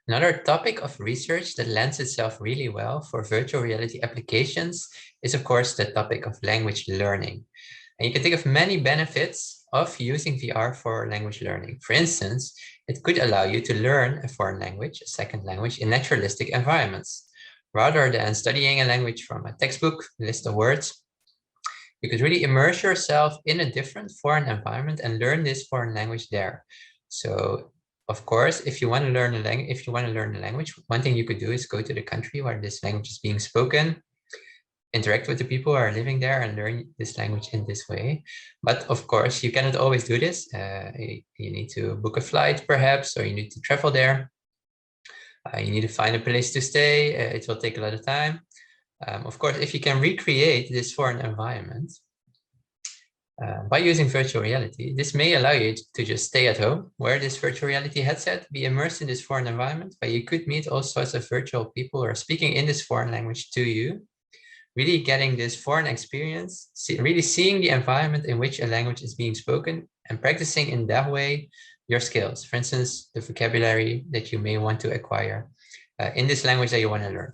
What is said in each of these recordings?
Another topic of research that lends itself really well for virtual reality applications is, of course, the topic of language learning. And you can think of many benefits of using VR for language learning. For instance, it could allow you to learn a foreign language, a second language, in naturalistic environments. Rather than studying a language from a textbook, list of words, you could really immerse yourself in a different foreign environment and learn this foreign language there. So, of course, if you want to learn a language, one thing you could do is go to the country where this language is being spoken, interact with the people who are living there and learn this language in this way. But of course, you cannot always do this. You need to book a flight perhaps, or you need to travel there. You need to find a place to stay. It will take a lot of time. Of course, if you can recreate this foreign environment by using virtual reality, this may allow you to just stay at home, wear this virtual reality headset, be immersed in this foreign environment, but you could meet all sorts of virtual people who are speaking in this foreign language to you, really getting this foreign experience, really seeing the environment in which a language is being spoken and practicing in that way your skills. For instance, the vocabulary that you may want to acquire in this language that you want to learn.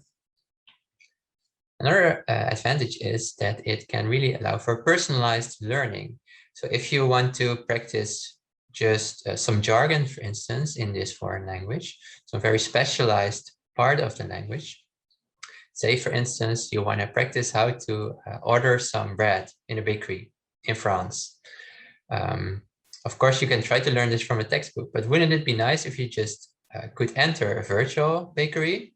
Another advantage is that it can really allow for personalized learning. So if you want to practice just some jargon, for instance, in this foreign language, some very specialized part of the language, say, for instance, you want to practice how to order some bread in a bakery in France. Of course, you can try to learn this from a textbook, but wouldn't it be nice if you just could enter a virtual bakery,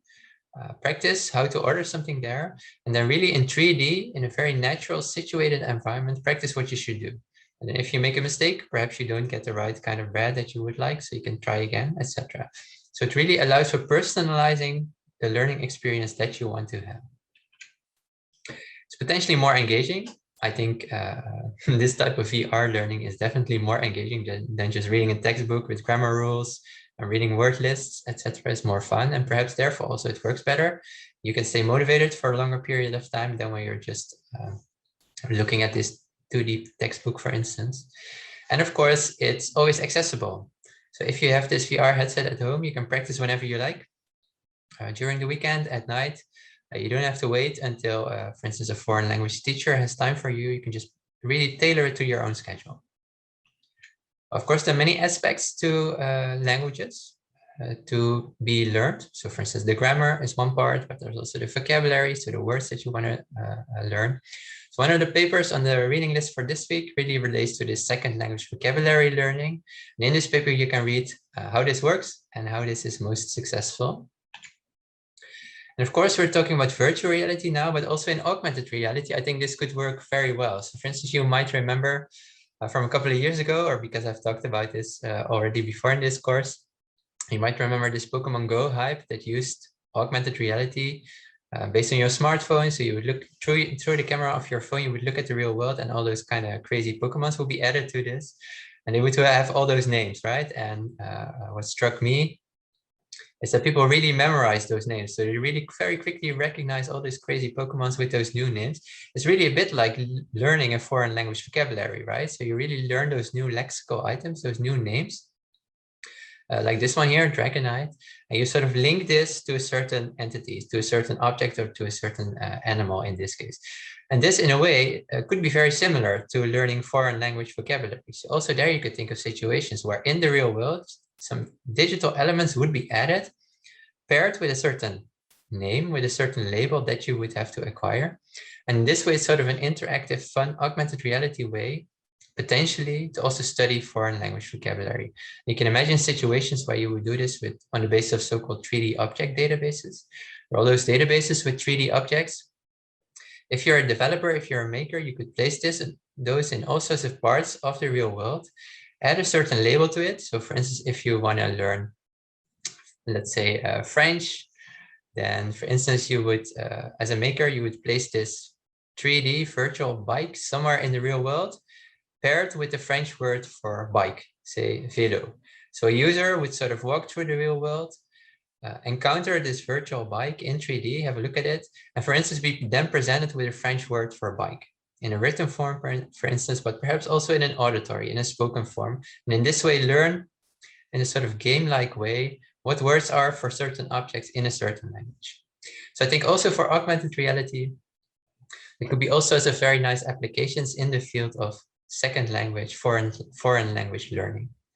practice how to order something there, and then really in 3D, in a very natural situated environment, practice what you should do. And then if you make a mistake, perhaps you don't get the right kind of bread that you would like, so you can try again, etc. So it really allows for personalizing the learning experience that you want to have. It's potentially more engaging. I think this type of VR learning is definitely more engaging than just reading a textbook with grammar rules and reading word lists, etc. is more fun, and perhaps therefore also it works better. You can stay motivated for a longer period of time than when you're just looking at this 2D textbook, for instance. And of course, it's always accessible. So if you have this VR headset at home, you can practice whenever you like. During the weekend, at night, you don't have to wait until, for instance, a foreign language teacher has time for you. You can just really tailor it to your own schedule. Of course, there are many aspects to languages to be learned. So for instance, the grammar is one part, but there's also the vocabulary, so the words that you want to learn. So one of the papers on the reading list for this week really relates to this second language vocabulary learning. And in this paper, you can read how this works and how this is most successful. And of course, we're talking about virtual reality now, but also in augmented reality, I think this could work very well. So for instance, you might remember from a couple of years ago, or because I've talked about this already before in this course, you might remember this Pokemon Go hype that used augmented reality based on your smartphone. So you would look through the camera of your phone, you would look at the real world, and all those kind of crazy Pokemons will be added to this. And they would have all those names, right? And what struck me is that people really memorize those names. So they really very quickly recognize all these crazy Pokemons with those new names. It's really a bit like learning a foreign language vocabulary, right? So you really learn those new lexical items, those new names, like this one here, Dragonite, and you sort of link this to a certain entity, to a certain object, or to a certain animal in this case. And this, in a way, could be very similar to learning foreign language vocabulary. So also there you could think of situations where in the real world, some digital elements would be added, paired with a certain name, with a certain label that you would have to acquire. And this way, it's sort of an interactive, fun, augmented reality way, potentially, to also study foreign language vocabulary. You can imagine situations where you would do this on the basis of so-called 3D object databases, or all those databases with 3D objects. If you're a developer, if you're a maker, you could place those in all sorts of parts of the real world, add a certain label to it. So for instance, if you want to learn, let's say, French, then for instance, you would, as a maker, you would place this 3D virtual bike somewhere in the real world, paired with the French word for bike, say vélo. So a user would sort of walk through the real world, encounter this virtual bike in 3D, have a look at it, and for instance, be then presented with a French word for bike in a written form, for instance, but perhaps also in an auditory, in a spoken form. And in this way, learn in a sort of game-like way what words are for certain objects in a certain language. So I think also for augmented reality, it could be also as a very nice applications in the field of second language, foreign language learning.